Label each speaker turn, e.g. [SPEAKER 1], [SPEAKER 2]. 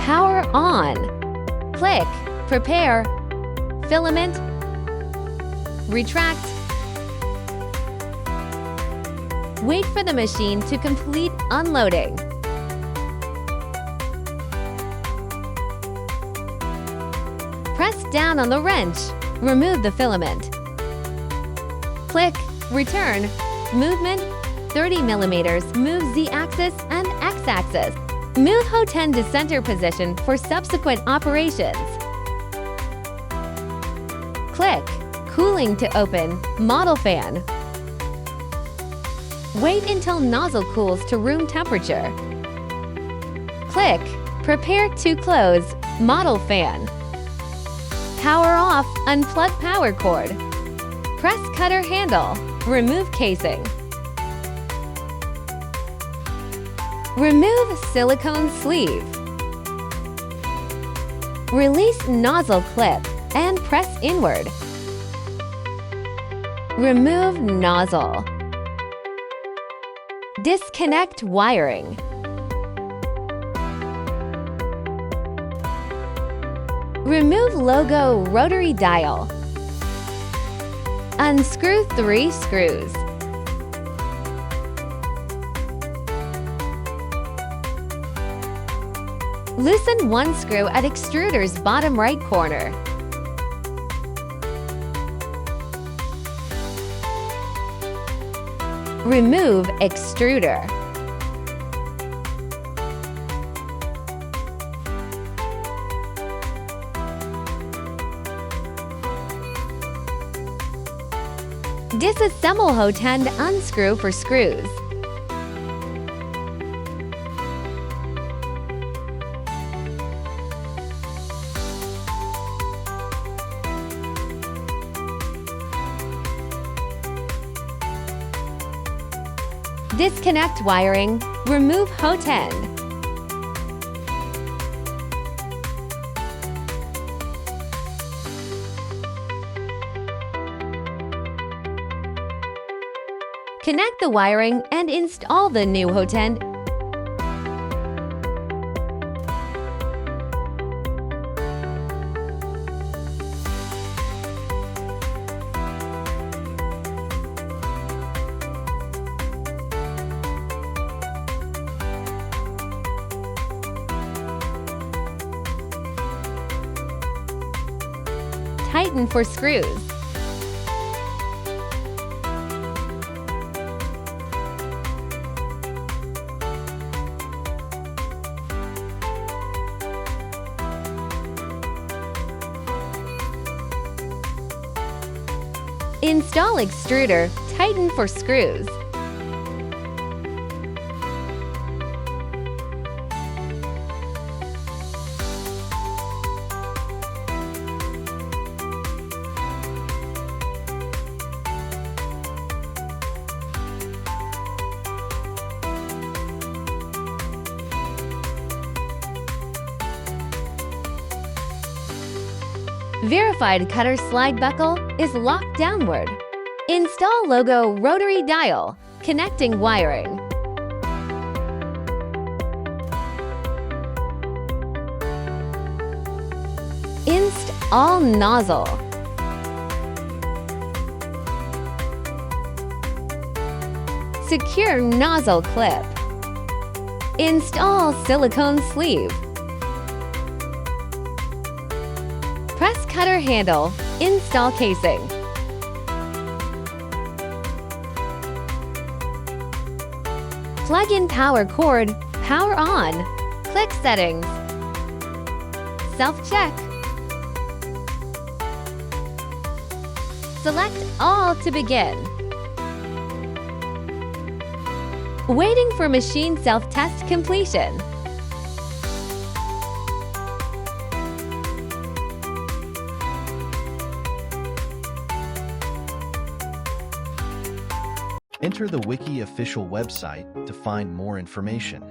[SPEAKER 1] Power on. Click, prepare, filament, retract. Wait for the machine to complete unloading. Press down on the wrench. Remove the filament. Click, return, movement, 30 millimeters, move Z-axis and X-axis. Move Hotend to center position for subsequent operations. Click, cooling to open, model fan. Wait until nozzle cools to room temperature. Click, prepare to close, model fan. Power off, unplug power cord. Press cutter handle, remove casing. Remove silicone sleeve. Release nozzle clip and press inward. Remove nozzle. Disconnect wiring. Remove logo rotary dial. Unscrew 3 screws. Loosen 1 screw at extruder's bottom right corner. Remove extruder. Disassemble Hotend unscrew for screws. Disconnect wiring. Remove Hotend. Connect the wiring and install the new Hotend. Tighten for screws. Install extruder, tighten for screws. Verified cutter slide buckle is locked downward. Install logo rotary dial, connecting wiring. Install nozzle. Secure nozzle clip. Install silicone sleeve. Press cutter handle. Install casing. Plug in power cord. Power on. Click settings. Self-check. Select all to begin. Waiting for machine self-test completion.
[SPEAKER 2] Enter the Wiki official website to find more information.